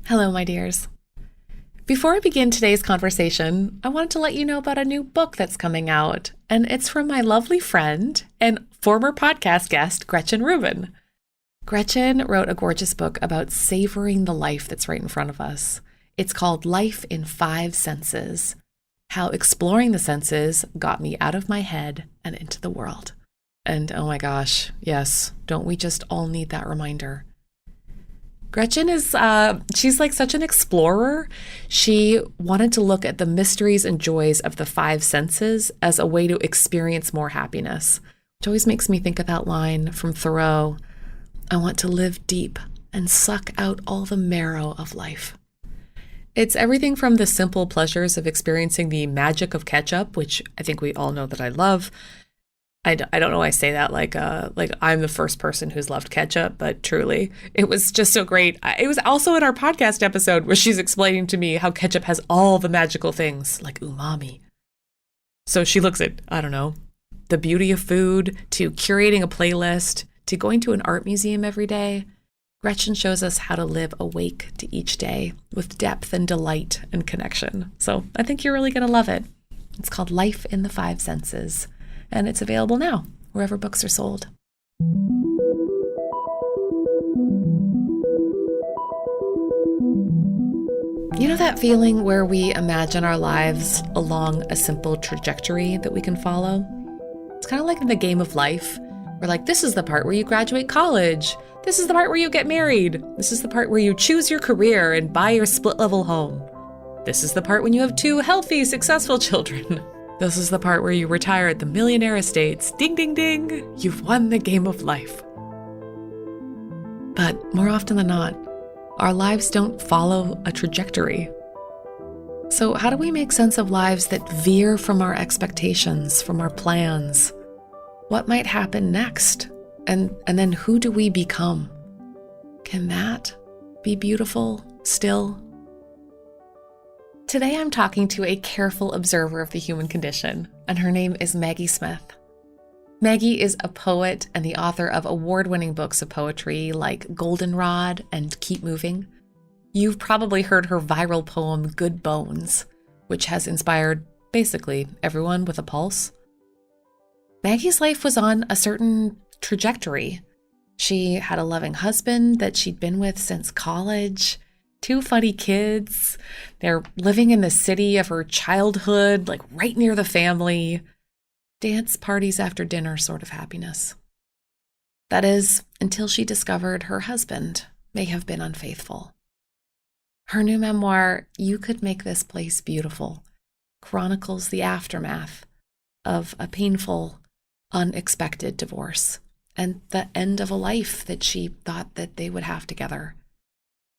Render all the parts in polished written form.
Hello, my dears. Before I begin today's conversation, I wanted to let you know about a new book that's coming out, and it's from my lovely friend and former podcast guest, Gretchen Rubin. Gretchen wrote a gorgeous book about savoring the life that's right in front of us. It's called Life in Five Senses: How Exploring the Senses Got Me Out of My Head and Into the World. And oh my gosh, yes, don't we just all need that reminder? Gretchen is, she's like such an explorer. She wanted to look at the mysteries and joys of the five senses as a way to experience more happiness, which always makes me think of that line from Thoreau: I want to live deep and suck out all the marrow of life. It's everything from the simple pleasures of experiencing the magic of ketchup, which I think we all know that I love. I don't know why I say that like I'm the first person who's loved ketchup, but truly, it was just so great. It was also in our podcast episode where she's explaining to me how ketchup has all the magical things like umami. So she looks at, I don't know, the beauty of food, to curating a playlist, to going to an art museum every day. Gretchen shows us how to live awake to each day with depth and delight and connection. So I think you're really going to love it. It's called Life in the Five Senses, and it's available now wherever books are sold. You know that feeling where we imagine our lives along a simple trajectory that we can follow? It's kind of like in the game of life. We're like, this is the part where you graduate college. This is the part where you get married. This is the part where you choose your career and buy your split-level home. This is the part when you have two healthy, successful children. This is the part where you retire at the millionaire estates. Ding, ding, ding. You've won the game of life. But more often than not, our lives don't follow a trajectory. So how do we make sense of lives that veer from our expectations, from our plans? What might happen next? And then who do we become? Can that be beautiful still? Today I'm talking to a careful observer of the human condition, and her name is Maggie Smith. Maggie is a poet and the author of award-winning books of poetry like Goldenrod and Keep Moving. You've probably heard her viral poem Good Bones, which has inspired basically everyone with a pulse. Maggie's life was on a certain trajectory. She had a loving husband that she'd been with since college, two funny kids. They're living in the city of her childhood, like right near the family. Dance parties after dinner sort of happiness. That is, until she discovered her husband may have been unfaithful. Her new memoir, You Could Make This Place Beautiful, chronicles the aftermath of a painful, unexpected divorce and the end of a life that she thought that they would have together.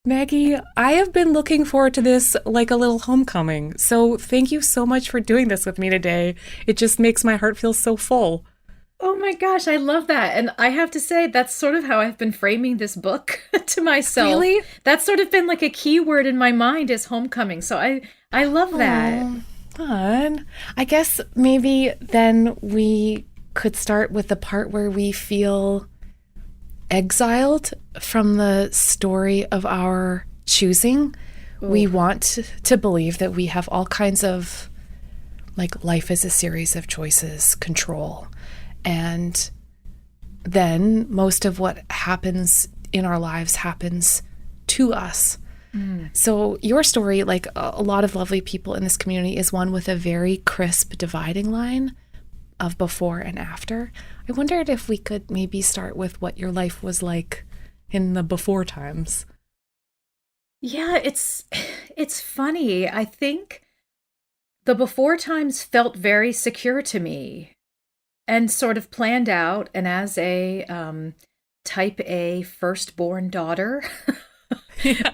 Maggie, I have been looking forward to this like a little homecoming. So thank you so much for doing this with me today. It just makes my heart feel so full. Oh my gosh, I love that. And I have to say, that's sort of how I've been framing this book to myself. Really? That's sort of been like a key word in my mind is homecoming. So I love that. Oh, fun. I guess maybe then we could start with the part where we feel exiled from the story of our choosing. Ooh. We want to believe that we have all kinds of, like, life is a series of choices, control. And then most of what happens in our lives happens to us. So your story, like a lot of lovely people in this community, is one with a very crisp dividing line of before and after. I wondered if we could maybe start with what your life was like in the before times. Yeah, it's funny. I think the before times felt very secure to me and sort of planned out. And as a type A firstborn daughter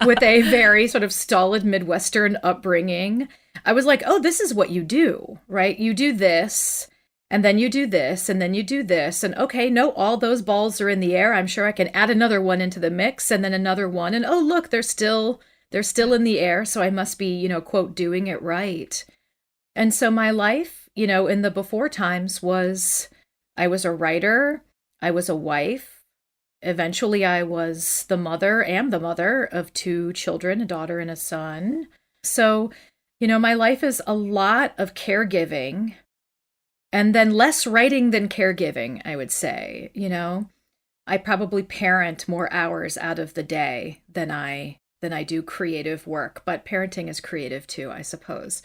with a very sort of stolid Midwestern upbringing, I was like, oh, this is what you do, right? You do this, and then you do this, and then you do this. And okay, no, all those balls are in the air. I'm sure I can add another one into the mix, and then another one. And oh, look, they're still in the air. So I must be, quote, doing it right. And so my life, in the before times was, I was a writer, I was a wife, eventually I was the mother, am the mother of two children, a daughter and a son. So, my life is a lot of caregiving and then less writing than caregiving, I would say. I probably parent more hours out of the day than I do creative work, but parenting is creative too, I suppose.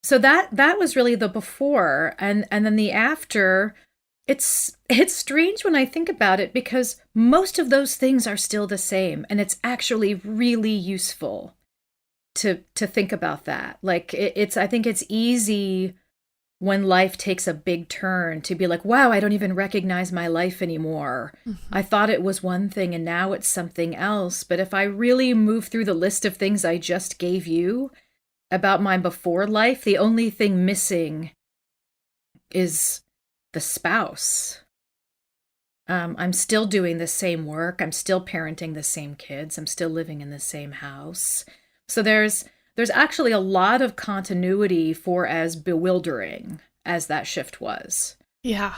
So that was really the before, and then the after. It's strange when I think about it because most of those things are still the same, and it's actually really useful to think about that. Like I think it's easy when life takes a big turn to be like, wow, I don't even recognize my life anymore. Mm-hmm. I thought it was one thing and now it's something else. But if I really move through the list of things I just gave you about my before life, the only thing missing is the spouse. I'm still doing the same work. I'm still parenting the same kids. I'm still living in the same house. So there's actually a lot of continuity for as bewildering as that shift was. Yeah.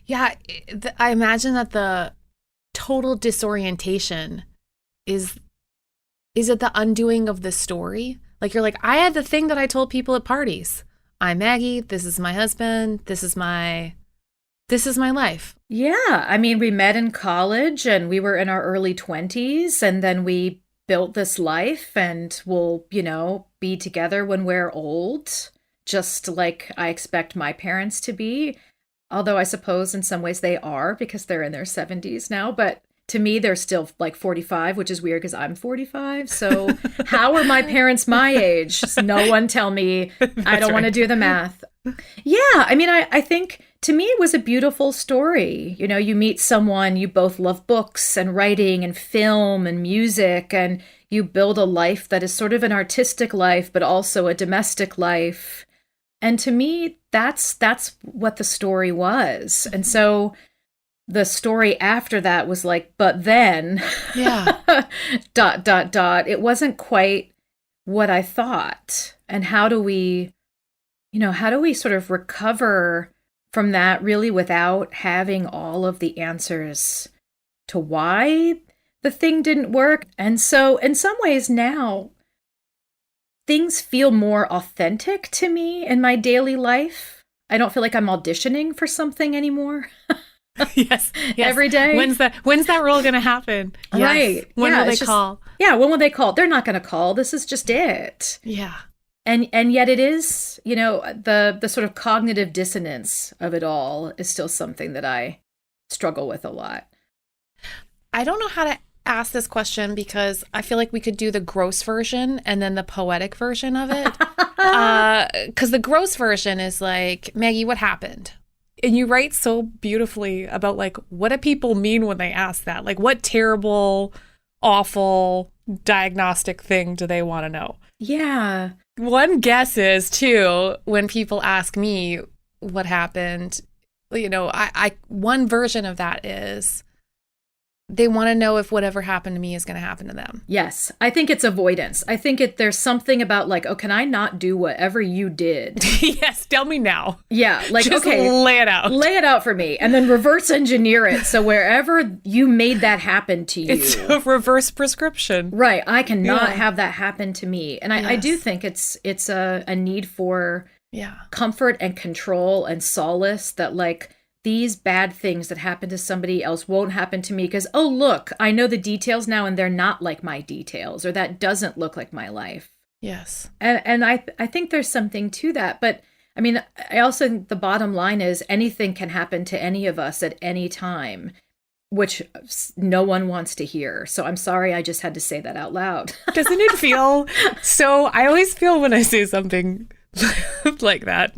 Yeah. I imagine that the total disorientation is it the undoing of the story? Like you're like, I had the thing that I told people at parties. I'm Maggie. This is my husband. This is my life. Yeah. I mean, we met in college and we were in our early 20s, and then we built this life and we'll, be together when we're old, just like I expect my parents to be. Although I suppose in some ways they are because they're in their 70s now. But to me, they're still like 45, which is weird because I'm 45. So how are my parents my age? No one tell me. I don't want to do the math. Yeah. I mean, I think to me, it was a beautiful story. You meet someone, you both love books and writing and film and music, and you build a life that is sort of an artistic life, but also a domestic life. And to me, that's what the story was. And so the story after that was like, but then, yeah, ... It wasn't quite what I thought. And how do we sort of recover from that really without having all of the answers to why the thing didn't work? And so in some ways now, things feel more authentic to me in my daily life. I don't feel like I'm auditioning for something anymore. Yes. Every day. When's that role going to happen? Yes. Right. When will they call? Yeah. When will they call? They're not going to call. This is just it. Yeah. And yet it is, the sort of cognitive dissonance of it all is still something that I struggle with a lot. I don't know how to ask this question because I feel like we could do the gross version and then the poetic version of it. Because the gross version is like, Maggie, what happened? And you write so beautifully about like, what do people mean when they ask that? Like, what terrible, awful diagnostic thing do they want to know? Yeah. One guess is, too, when people ask me what happened, I one version of that is they want to know if whatever happened to me is going to happen to them. Yes. I think it's avoidance. I think there's something about like, oh, can I not do whatever you did? Yes. Tell me now. Yeah. Like, just okay. Lay it out. Lay it out for me. And then reverse engineer it. So wherever you made that happen to you. It's a reverse prescription. Right. I cannot have that happen to me. And I do think it's a need for comfort and control and solace that like, these bad things that happen to somebody else won't happen to me because, oh, look, I know the details now and they're not like my details, or that doesn't look like my life. Yes. And I think there's something to that. But I mean, I also think the bottom line is anything can happen to any of us at any time, which no one wants to hear. So I'm sorry, I just had to say that out loud. Doesn't it feel so? I always feel when I say something like that,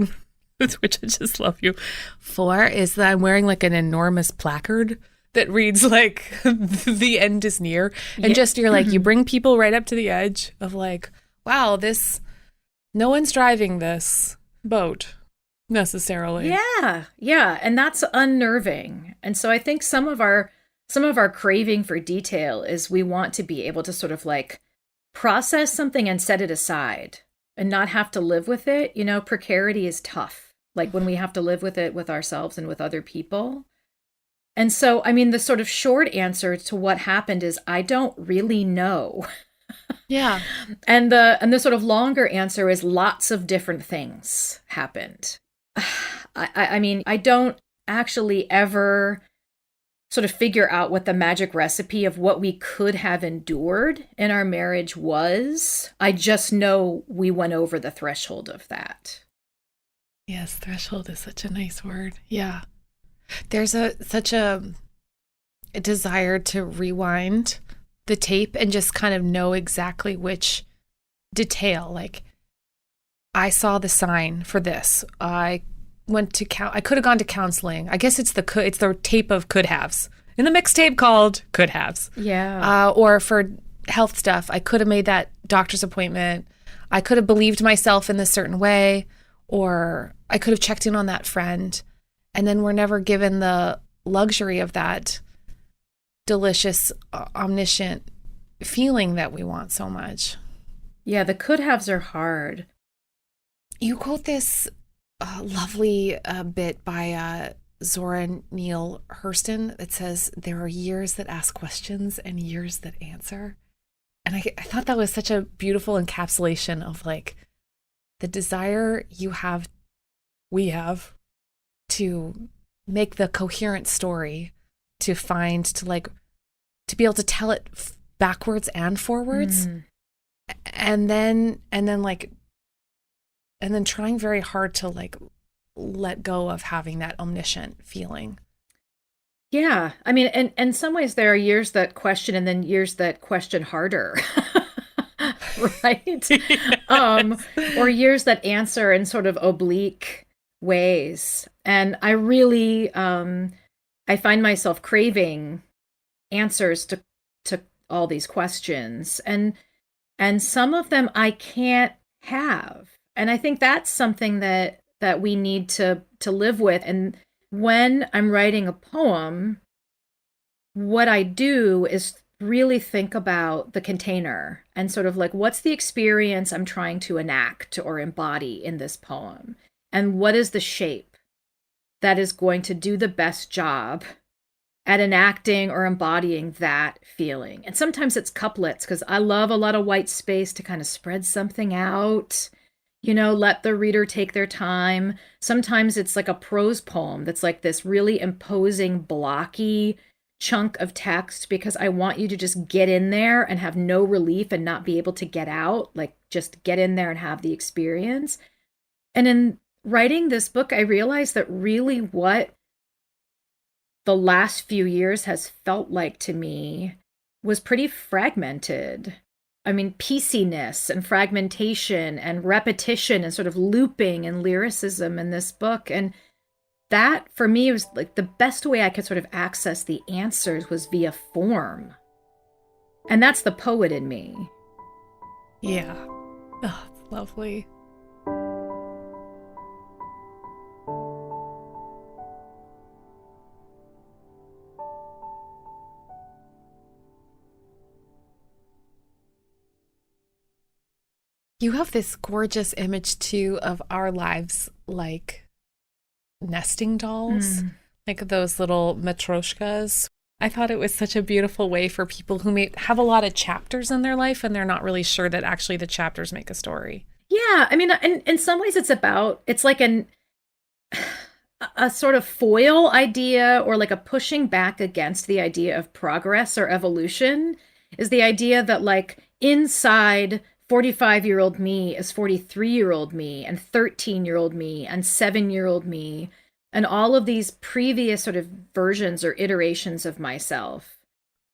which I just love you for, is that I'm wearing like an enormous placard that reads like the end is near. And just you're like, you bring people right up to the edge of like, wow, no one's driving this boat necessarily. Yeah. Yeah. And that's unnerving. And so I think some of our craving for detail is we want to be able to sort of like process something and set it aside and not have to live with it. Precarity is tough. Like when we have to live with it with ourselves and with other people. And so, I mean, the sort of short answer to what happened is I don't really know. Yeah. And the sort of longer answer is lots of different things happened. I mean, I don't actually ever sort of figure out what the magic recipe of what we could have endured in our marriage was. I just know we went over the threshold of that. Yes, threshold is such a nice word. Yeah. There's a desire to rewind the tape and just kind of know exactly which detail. Like, I saw the sign for this. I could have gone to counseling. I guess it's the tape of could haves. In the mixtape called Could Haves. Yeah. Or for health stuff, I could have made that doctor's appointment. I could have believed myself in this certain way, or I could have checked in on that friend. And then we're never given the luxury of that delicious, omniscient feeling that we want so much. Yeah, the could haves are hard. You quote this lovely bit by Zora Neale Hurston that says, there are years that ask questions and years that answer. And I thought that was such a beautiful encapsulation of like the desire we have to make the coherent story, to be able to tell it backwards and forwards. And then trying very hard to like let go of having that omniscient feeling. Yeah. I mean, and in some ways there are years that question and then years that question harder. Right? Yes. Or years that answer in sort of oblique ways. And I really I find myself craving answers to all these questions. And some of them I can't have. And I think that's something that we need to live with. And when I'm writing a poem, what I do is really think about the container and sort of like, what's the experience I'm trying to enact or embody in this poem? And what is the shape that is going to do the best job at enacting or embodying that feeling? And sometimes it's couplets, because I love a lot of white space to kind of spread something out, let the reader take their time. Sometimes it's like a prose poem that's like this really imposing, blocky chunk of text, because I want you to just get in there and have no relief and not be able to get out, like just get in there and have the experience. And in writing this book, I realized that really what the last few years has felt like to me was pretty fragmented. I mean, pieceiness and fragmentation and repetition and sort of looping and lyricism in this book. And that, for me, was like the best way I could sort of access the answers was via form. And that's the poet in me. Yeah. Oh, it's lovely. You have this gorgeous image too of our lives like nesting dolls, like those little matryoshkas. I thought it was such a beautiful way for people who may have a lot of chapters in their life and they're not really sure that actually the chapters make a story. Yeah, I mean, in some ways it's like a sort of foil idea, or like a pushing back against the idea of progress or evolution, is the idea that like inside 45-year-old me is 43-year-old me and 13-year-old me and 7-year-old me. And all of these previous sort of versions or iterations of myself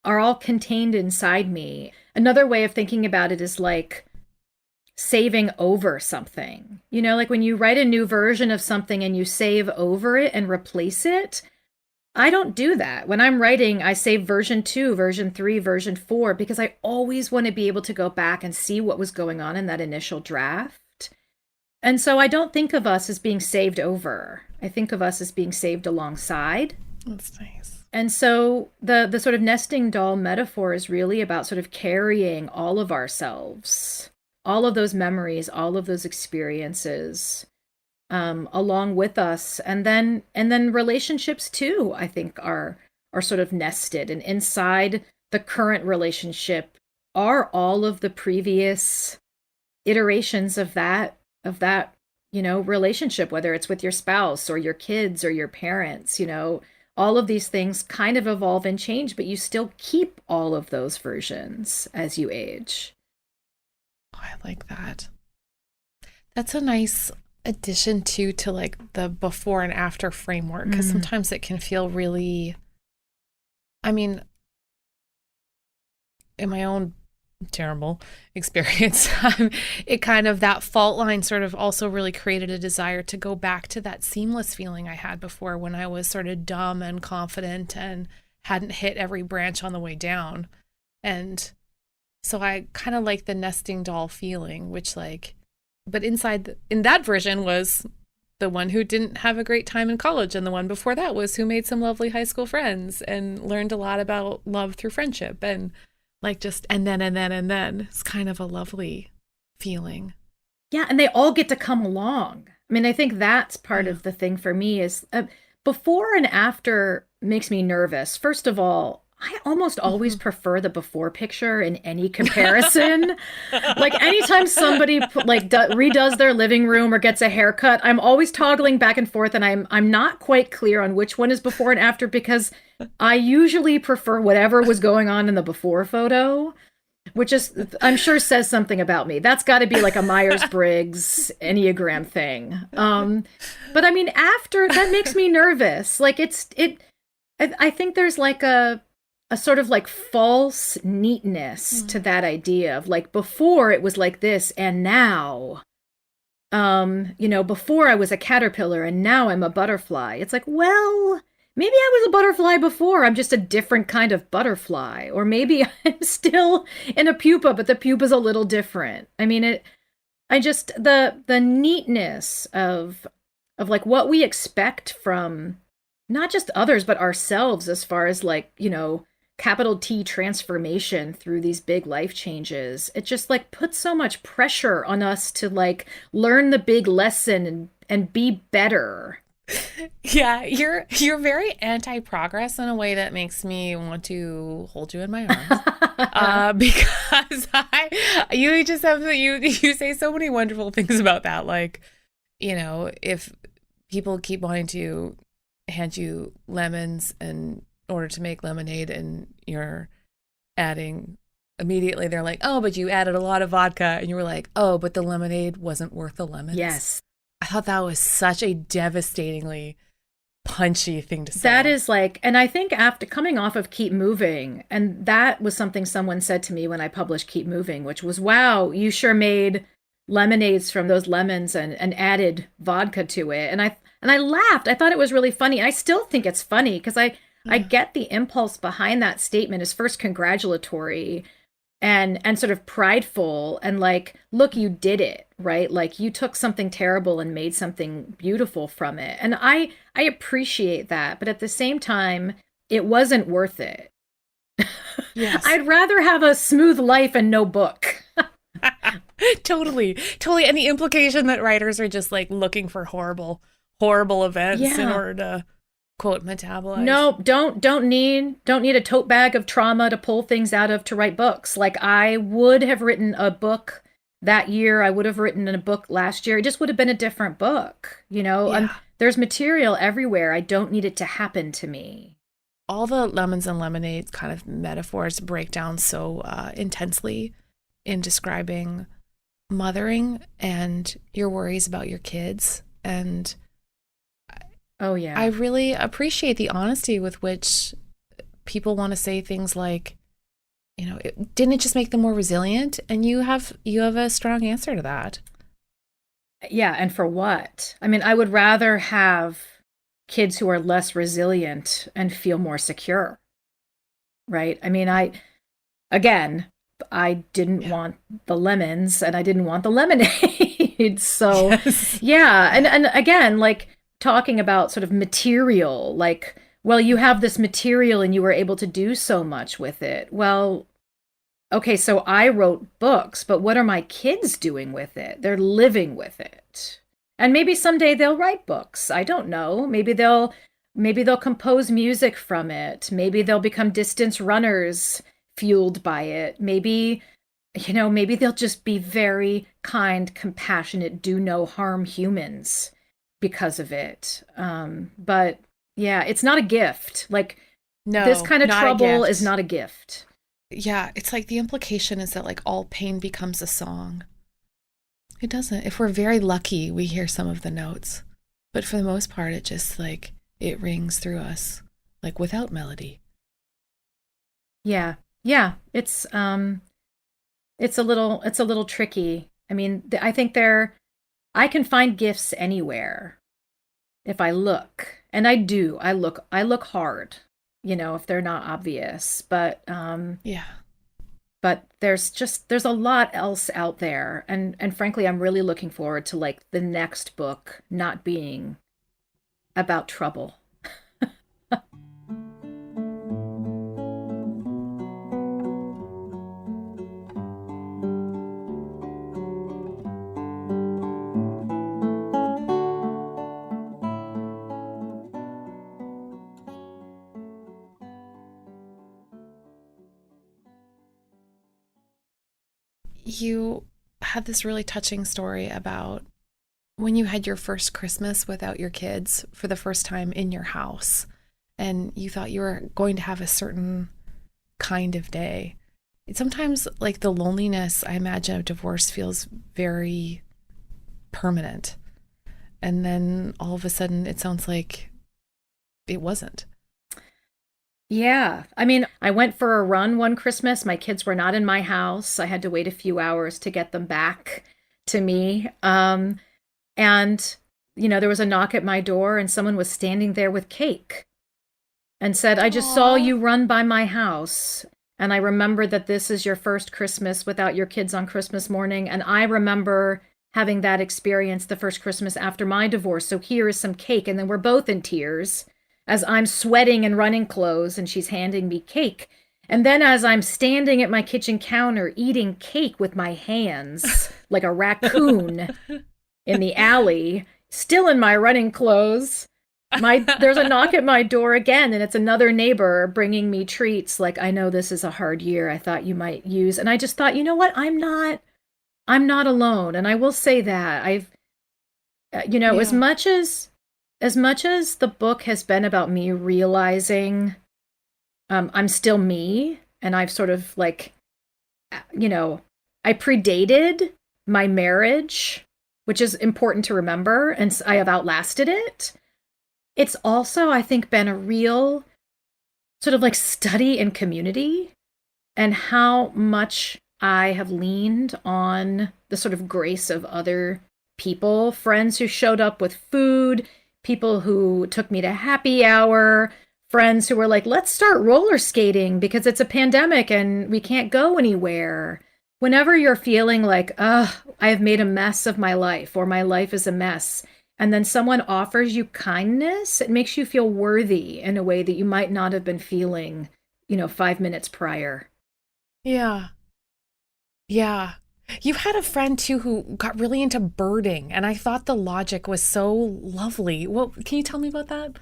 are all contained inside me. Another way of thinking about it is like saving over something. Like when you write a new version of something and you save over it and replace it, I don't do that. When I'm writing, I save version 2, version 3, version 4, because I always want to be able to go back and see what was going on in that initial draft. And so I don't think of us as being saved over. I think of us as being saved alongside. That's nice. And so the sort of nesting doll metaphor is really about sort of carrying all of ourselves, all of those memories, all of those experiences, along with us. And then relationships too, I think are are sort of nested, and inside the current relationship are all of the previous iterations of that relationship, whether it's with your spouse or your kids or your parents. All of these things kind of evolve and change, but you still keep all of those versions as you age. Oh, I like that. That's a nice addition to like the before and after framework, because sometimes it can feel really, I mean, in my own terrible experience, it kind of, that fault line sort of also really created a desire to go back to that seamless feeling I had before, when I was sort of dumb and confident and hadn't hit every branch on the way down. And so I kind of like the nesting doll feeling, which like, but inside in that version was the one who didn't have a great time in college, and the one before that was who made some lovely high school friends and learned a lot about love through friendship, and like just and then it's kind of a lovely feeling. Yeah, and they all get to come along. I mean, I think that's part of the thing for me is before and after makes me nervous. First of all, I almost always prefer the before picture in any comparison. Like anytime somebody redoes their living room or gets a haircut, I'm always toggling back and forth, and I'm not quite clear on which one is before and after, because I usually prefer whatever was going on in the before photo, which is, I'm sure, says something about me. That's got to be like a Myers-Briggs Enneagram thing. But I mean, after, that makes me nervous. Like I think there's like a sort of like false neatness to that idea of like, before it was like this, and now, before I was a caterpillar and now I'm a butterfly. It's like, well, maybe I was a butterfly before, I'm just a different kind of butterfly. Or maybe I'm still in a pupa, but the pupa's a little different. I mean, the neatness of like what we expect from not just others, but ourselves, as far as like, capital T transformation through these big life changes. It just like puts so much pressure on us to like learn the big lesson and be better. Yeah, you're very anti-progress in a way that makes me want to hold you in my arms. Because you just have you say so many wonderful things about that. Like, if people keep wanting to hand you lemons in order to make lemonade, and you're adding immediately, they're like, oh, but you added a lot of vodka, and you were like, oh, but the lemonade wasn't worth the lemons. Yes. I thought that was such a devastatingly punchy thing to say. That is like, and I think after coming off of Keep Moving, and that was something someone said to me when I published Keep Moving, which was, wow, you sure made lemonades from those lemons and added vodka to it. And I laughed. I thought it was really funny. I still think it's funny, because I get the impulse behind that statement is first congratulatory and sort of prideful, and like, look, you did it, right? Like, you took something terrible and made something beautiful from it. And I appreciate that, but at the same time, it wasn't worth it. Yes. I'd rather have a smooth life and no book. Totally. And the implication that writers are just like looking for horrible events in order to, quote, metabolize. No, don't need a tote bag of trauma to pull things out of to write books. Like, I would have written a book that year. I would have written a book last year. It just would have been a different book, Yeah. There's material everywhere. I don't need it to happen to me. All the lemons and lemonades kind of metaphors break down so intensely in describing mothering and your worries about your kids. And oh yeah, I really appreciate the honesty with which people want to say things like, didn't it just make them more resilient? And you have a strong answer to that. Yeah, and for what? I mean, I would rather have kids who are less resilient and feel more secure, right? I mean, I didn't want the lemons, and I didn't want the lemonade. So Yes. yeah, and again, like, talking about sort of material, like, well, you have this material and you were able to do so much with it. Well, okay, so I wrote books, but what are my kids doing with it? They're living with it. And maybe someday they'll write books. I don't know. Maybe they'll Maybe they'll compose music from it. Maybe they'll become distance runners fueled by it. Maybe, maybe they'll just be very kind, compassionate, do no harm humans because of it. But yeah, it's not a gift. Like this No, kind of not a trouble is gift. not a gift. Yeah, it's like the implication is that like all pain becomes a song. It doesn't. If we're very lucky, we hear some of the notes. But for the most part, it just like it rings through us like without melody. Yeah. Yeah, it's a little tricky. I mean, I think I can find gifts anywhere if I look. And I do. I look hard, if they're not obvious. Yeah. But there's a lot else out there. And frankly, I'm really looking forward to like the next book not being about trouble. You had this really touching story about when you had your first Christmas without your kids for the first time in your house, and you thought you were going to have a certain kind of day. Sometimes, like the loneliness, I imagine, of divorce feels very permanent. And then all of a sudden, it sounds like it wasn't. Yeah. I mean, I went for a run one Christmas. My kids were not in my house. I had to wait a few hours to get them back to me. And, there was a knock at my door and someone was standing there with cake and said, I just saw Aw. you run by my house. And I remember that this is your first Christmas without your kids on Christmas morning. And I remember having that experience the first Christmas after my divorce. So here is some cake. And then we're both in tears as I'm sweating and running clothes and she's handing me cake. And then as I'm standing at my kitchen counter eating cake with my hands like a raccoon in the alley, still in my running clothes, there's a knock at my door again, and it's another neighbor bringing me treats like, I know this is a hard year. I thought you might use. And I just thought, you know what? I'm not alone. And I will say that as Yeah. much as the book has been about me realizing I'm still me, and I've sort of like, I predated my marriage, which is important to remember, and I have outlasted it. It's also, I think, been a real sort of like study in community and how much I have leaned on the sort of grace of other people, friends who showed up with food, people who took me to happy hour, friends who were like, let's start roller skating because it's a pandemic and we can't go anywhere. Whenever you're feeling like, ugh, I have made a mess of my life or my life is a mess, and then someone offers you kindness, it makes you feel worthy in a way that you might not have been feeling, 5 minutes prior. Yeah. Yeah. You had a friend too who got really into birding, and I thought the logic was so lovely. Well, can you tell me about that?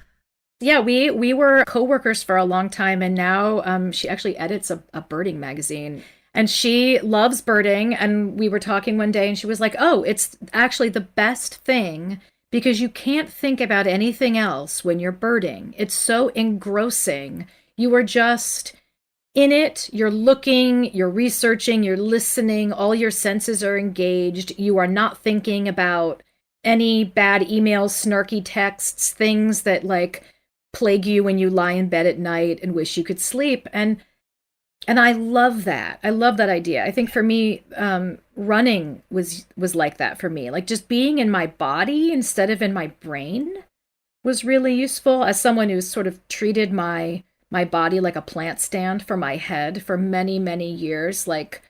Yeah, we were coworkers for a long time, and now she actually edits a birding magazine. And she loves birding. And we were talking one day, and she was like, oh, it's actually the best thing because you can't think about anything else when you're birding. It's so engrossing. You are just in it. You're looking, you're researching, you're listening. All your senses are engaged. You are not thinking about any bad emails, snarky texts, things that like plague you when you lie in bed at night and wish you could sleep. And I love that. I love that idea. I think for me, running was like that for me. Like just being in my body instead of in my brain was really useful as someone who's sort of treated my body like a plant stand for my head for many, many years. Like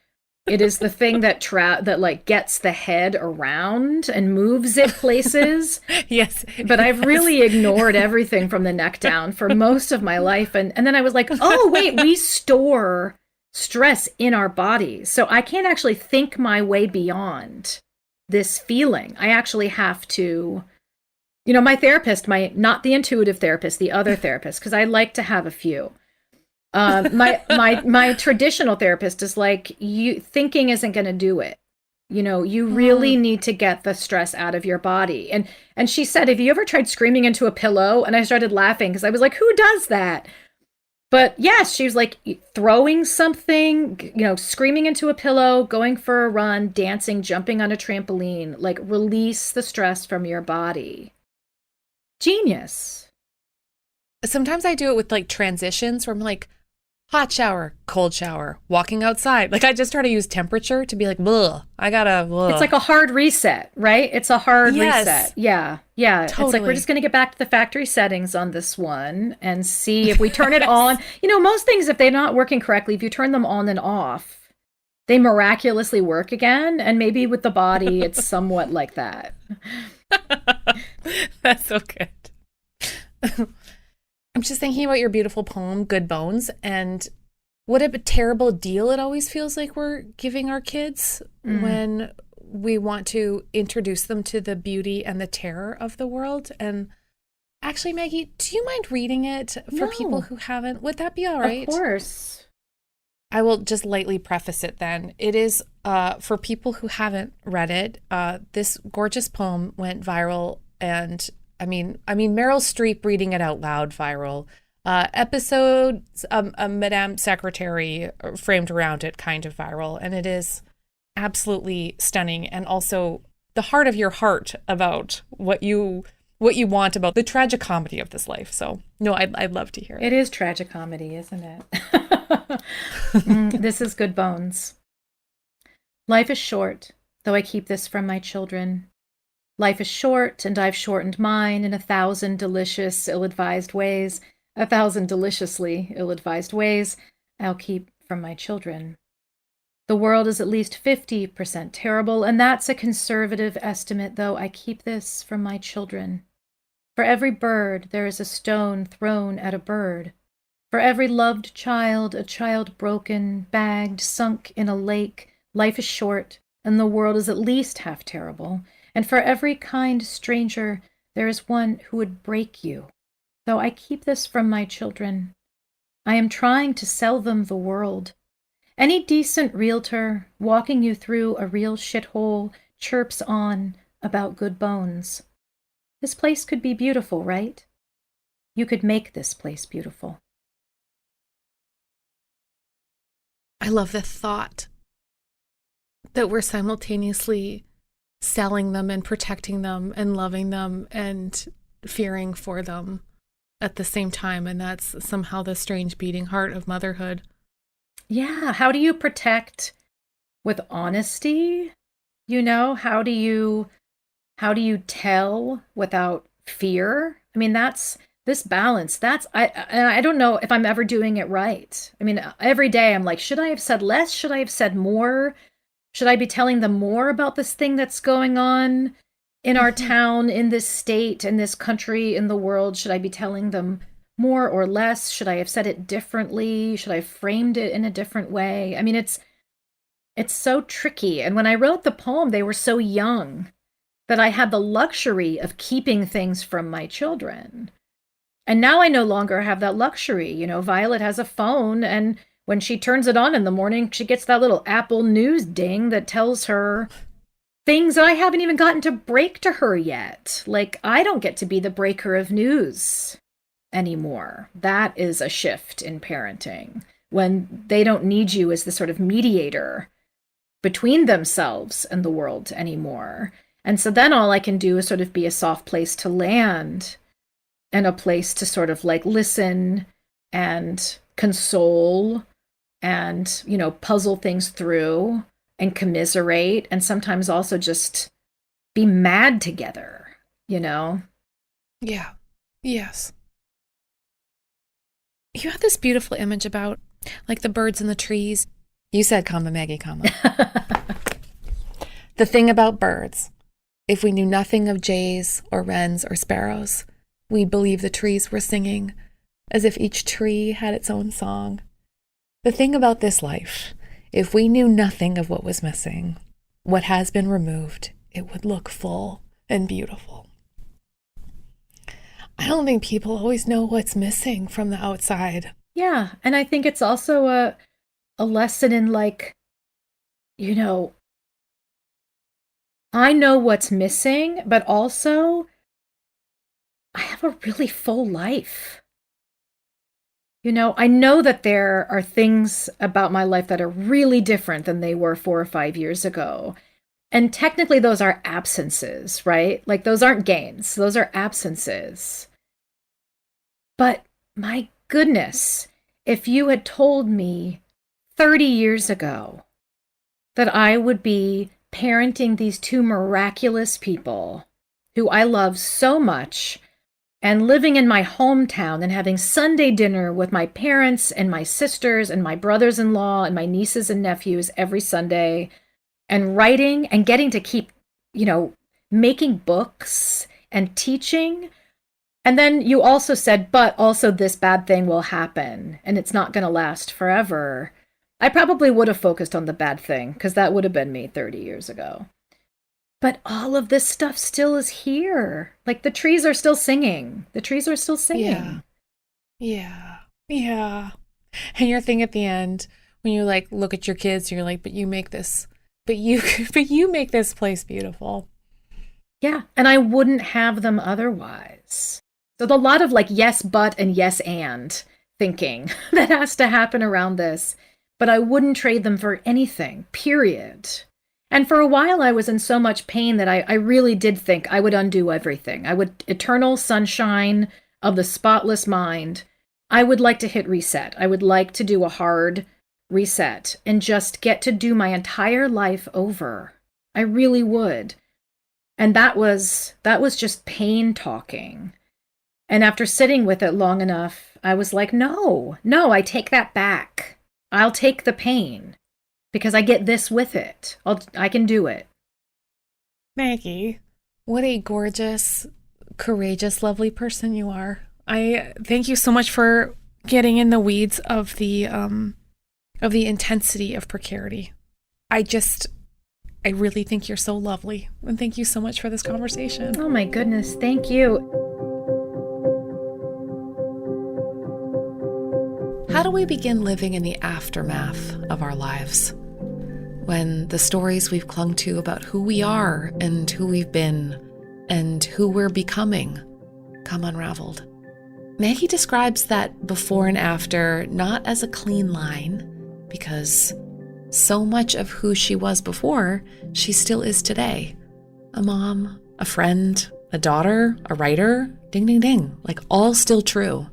it is the thing that like gets the head around and moves it places. Yes. But I've Yes. really ignored everything from the neck down for most of my life. And then I was like, oh, wait, we store stress in our bodies. So I can't actually think my way beyond this feeling. I actually have to My therapist, not the intuitive therapist, the other therapist, because I like to have a few. My traditional therapist is like, you thinking isn't going to do it. You really need to get the stress out of your body. And she said, have you ever tried screaming into a pillow? And I started laughing because I was like, who does that? But yes, she was like throwing something, screaming into a pillow, going for a run, dancing, jumping on a trampoline, like release the stress from your body. Genius. Sometimes I do it with like transitions where I'm like, hot shower, cold shower, walking outside. Like I just try to use temperature to be like, ugh, I gotta, ugh. It's like a hard reset, right? It's a hard reset. Yeah. Yeah. Totally. It's like, we're just going to get back to the factory settings on this one and see if we turn it on. Most things, if they're not working correctly, if you turn them on and off, they miraculously work again. And maybe with the body, it's somewhat like that. That's so good. I'm just thinking about your beautiful poem, Good Bones, and what a terrible deal it always feels like we're giving our kids when we want to introduce them to the beauty and the terror of the world. And actually, Maggie, do you mind reading it for people who haven't? Would that be all right? Of course. I will just lightly preface it then. It is for people who haven't read it. This gorgeous poem went viral, and I mean, Meryl Streep reading it out loud viral. Episodes, Madame Secretary framed around it kind of viral. And it is absolutely stunning. And also the heart of your heart about what you want about the tragicomedy of this life. So no, I'd love to hear it. It is tragicomedy, isn't it? This is Good Bones. Life is short, though I keep this from my children. Life is short, and I've shortened mine in 1,000 delicious, ill-advised ways. 1,000 deliciously ill-advised ways I'll keep from my children. The world is at least 50% terrible, and that's a conservative estimate, though I keep this from my children. For every bird, there is a stone thrown at a bird. For every loved child, a child broken, bagged, sunk in a lake. Life is short, and the world is at least half terrible. And for every kind stranger, there is one who would break you. Though I keep this from my children, I am trying to sell them the world. Any decent realtor walking you through a real shithole chirps on about good bones. This place could be beautiful, right? You could make this place beautiful. I love the thought that we're simultaneously selling them and protecting them and loving them and fearing for them at the same time. And that's somehow the strange beating heart of motherhood. Yeah. How do you protect with honesty? How do you tell without fear? I mean, that's this balance. I don't know if I'm ever doing it right. I mean, every day I'm like, should I have said less? Should I have said more? Should I be telling them more about this thing that's going on in our town, in this state, in this country, in the world? Should I be telling them more or less? Should I have said it differently? Should I have framed it in a different way? I mean, it's so tricky. And when I wrote the poem, they were so young that I had the luxury of keeping things from my children. And now I no longer have that luxury. Violet has a phone, and when she turns it on in the morning, she gets that little Apple News ding that tells her things I haven't even gotten to break to her yet. Like, I don't get to be the breaker of news anymore. That is a shift in parenting, when they don't need you as the sort of mediator between themselves and the world anymore. And so then all I can do is sort of be a soft place to land and a place to sort of like listen and console and, puzzle things through and commiserate, and sometimes also just be mad together, Yeah. Yes. You had this beautiful image about like the birds in the trees. You said, comma, Maggie, comma. The thing about birds, if we knew nothing of jays or wrens or sparrows, we'd believe the trees were singing, as if each tree had its own song. The thing about this life, if we knew nothing of what was missing, what has been removed, it would look full and beautiful. I don't think people always know what's missing from the outside. Yeah. And I think it's also a lesson in like, you know, I know what's missing, but also I have a really full life. I know that there are things about my life that are really different than they were 4 or 5 years ago. And technically, those are absences, right? Like, those aren't gains, those are absences. But my goodness, if you had told me 30 years ago that I would be parenting these two miraculous people who I love so much and living in my hometown and having Sunday dinner with my parents and my sisters and my brothers-in-law and my nieces and nephews every Sunday, and writing and getting to keep, making books and teaching. And then you also said, but also this bad thing will happen and it's not going to last forever. I probably would have focused on the bad thing because that would have been me 30 years ago. But all of this stuff still is here. Like, the trees are still singing. The trees are still singing. Yeah. Yeah. And your thing at the end, when you like look at your kids, you're like, but you make this place beautiful. Yeah. And I wouldn't have them otherwise. So a lot of like yes, but and yes, and thinking that has to happen around this. But I wouldn't trade them for anything, period. And for a while, I was in so much pain that I really did think I would undo everything. I would eternal sunshine of the spotless mind. I would like to hit reset. I would like to do a hard reset and just get to do my entire life over. I really would. And that was just pain talking. And after sitting with it long enough, I was like, no, I take that back. I'll take the pain because I get this with it. I can do it. Maggie, what a gorgeous, courageous, lovely person you are. I thank you so much for getting in the weeds of the intensity of precarity. I really think you're so lovely. And thank you so much for this conversation. Oh my goodness, thank you. How do we begin living in the aftermath of our lives? When the stories we've clung to about who we are and who we've been and who we're becoming come unraveled. Maggie describes that before and after not as a clean line, because so much of who she was before, she still is today. A mom, a friend, a daughter, a writer, ding, ding, ding, like all still true.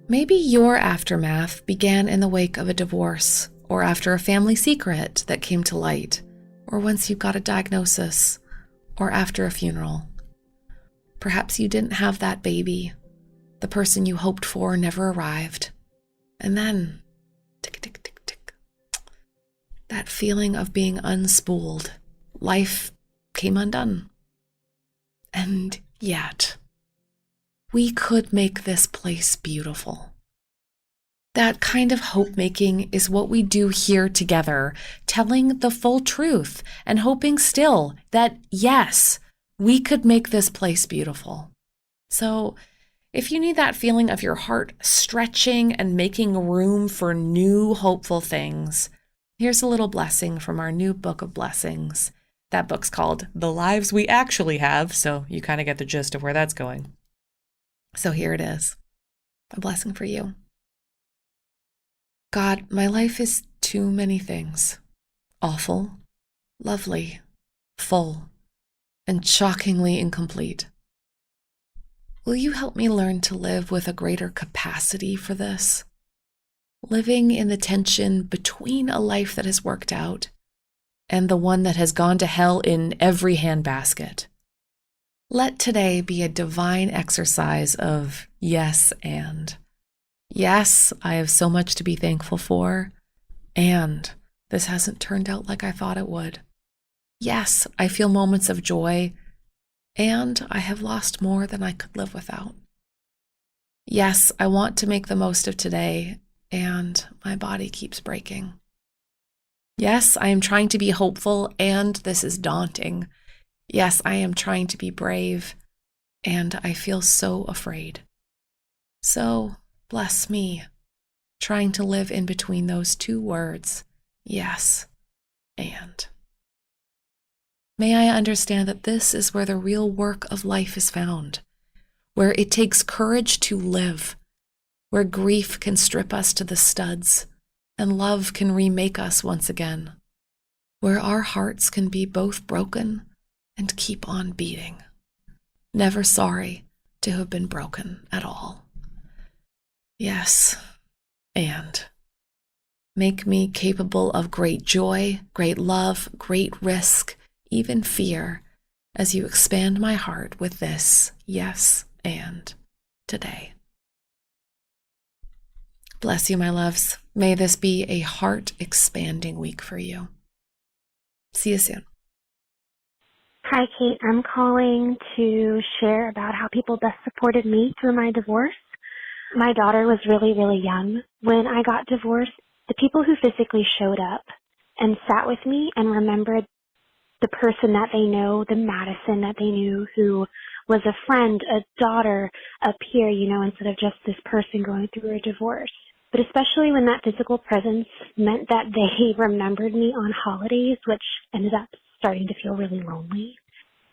Maybe your aftermath began in the wake of a divorce, or after a family secret that came to light, or once you got a diagnosis, or after a funeral. Perhaps you didn't have that baby. The person you hoped for never arrived. And then, tick, tick, tick, tick. That feeling of being unspooled. Life came undone. And yet, we could make this place beautiful. That kind of hope-making is what we do here together, telling the full truth and hoping still that, yes, we could make this place beautiful. So, if you need that feeling of your heart stretching and making room for new hopeful things, here's a little blessing from our new book of blessings. That book's called The Lives We Actually Have, so you kind of get the gist of where that's going. So here it is, a blessing for you. God, my life is too many things. Awful, lovely, full, and shockingly incomplete. Will you help me learn to live with a greater capacity for this? Living in the tension between a life that has worked out and the one that has gone to hell in every handbasket. Let today be a divine exercise of yes and. Yes, I have so much to be thankful for, and this hasn't turned out like I thought it would. Yes, I feel moments of joy, and I have lost more than I could live without. Yes, I want to make the most of today, and my body keeps breaking. Yes, I am trying to be hopeful, and this is daunting. Yes, I am trying to be brave, and I feel so afraid. So, bless me, trying to live in between those two words, yes and. May I understand that this is where the real work of life is found, where it takes courage to live, where grief can strip us to the studs, and love can remake us once again, where our hearts can be both broken and keep on beating, never sorry to have been broken at all. Yes, and make me capable of great joy, great love, great risk, even fear, as you expand my heart with this yes and today. Bless you, my loves. May this be a heart-expanding week for you. See you soon. Hi, Kate. I'm calling to share about how people best supported me through my divorce. My daughter was really, really young when I got divorced. The people who physically showed up and sat with me and remembered the person that they know, the Madison that they knew, who was a friend, a daughter, a peer, instead of just this person going through a divorce. But especially when that physical presence meant that they remembered me on holidays, which ended up starting to feel really lonely.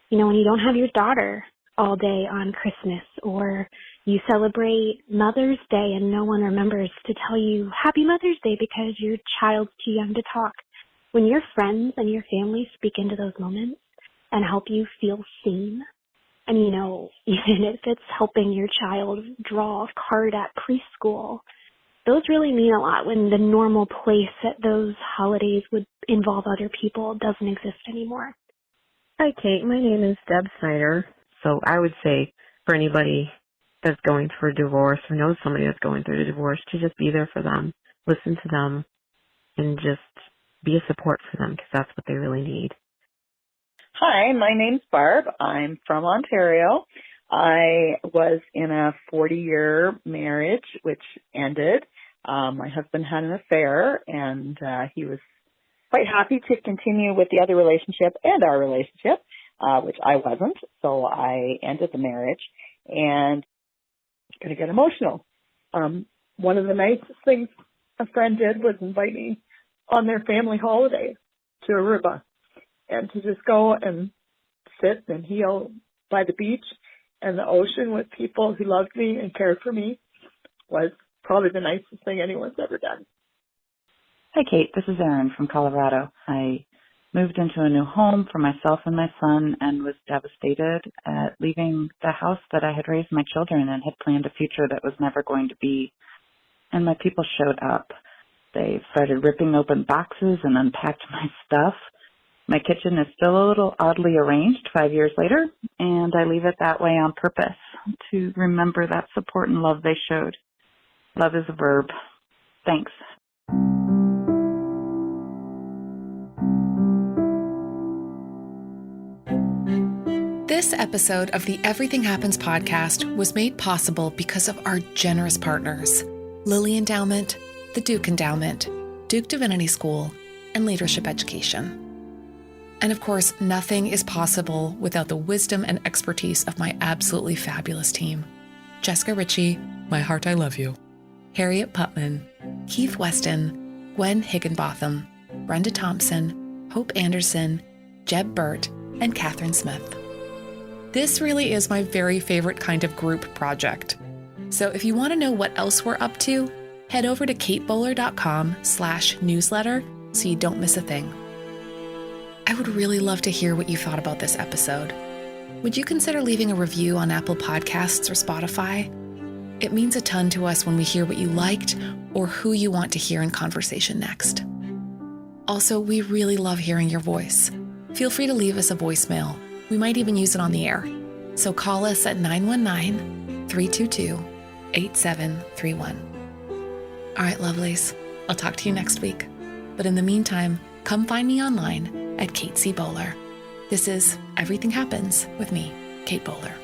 When you don't have your daughter all day on Christmas, or you celebrate Mother's Day and no one remembers to tell you Happy Mother's Day because your child's too young to talk. When your friends and your family speak into those moments and help you feel seen, and even if it's helping your child draw a card at preschool, those really mean a lot when the normal place at those holidays would involve other people doesn't exist anymore. Hi, Kate. My name is Deb Snyder. So I would say for anybody that's going through a divorce or knows somebody that's going through a divorce, to just be there for them, listen to them, and just be a support for them, because that's what they really need. Hi, my name's Barb. I'm from Ontario. I was in a 40-year marriage, which ended. My husband had an affair, and he was quite happy to continue with the other relationship and our relationship, which I wasn't. So I ended the marriage, and I'm going to get emotional. One of the nicest things a friend did was invite me on their family holiday to Aruba, and to just go and sit and heal by the beach and the ocean with people who loved me and cared for me was probably the nicest thing anyone's ever done. Hi, Kate. This is Erin from Colorado. I moved into a new home for myself and my son and was devastated at leaving the house that I had raised my children and had planned a future that was never going to be. And my people showed up. They started ripping open boxes and unpacked my stuff. My kitchen is still a little oddly arranged 5 years later, and I leave it that way on purpose to remember that support and love they showed. Love is a verb. Thanks. This episode of the Everything Happens podcast was made possible because of our generous partners, Lilly Endowment, the Duke Endowment, Duke Divinity School, and Leadership Education. And of course, nothing is possible without the wisdom and expertise of my absolutely fabulous team. Jessica Ritchie, my heart I love you. Harriet Putman, Keith Weston, Gwen Higginbotham, Brenda Thompson, Hope Anderson, Jeb Burt, and Catherine Smith. This really is my very favorite kind of group project. So if you want to know what else we're up to, head over to katebowler.com/newsletter so you don't miss a thing. I would really love to hear what you thought about this episode. Would you consider leaving a review on Apple Podcasts or Spotify? It means a ton to us when we hear what you liked or who you want to hear in conversation next. Also, we really love hearing your voice. Feel free to leave us a voicemail. We might even use it on the air. So call us at 919-322-8731. All right, lovelies, I'll talk to you next week. But in the meantime, come find me online at Kate C. Bowler. This is Everything Happens with me, Kate Bowler.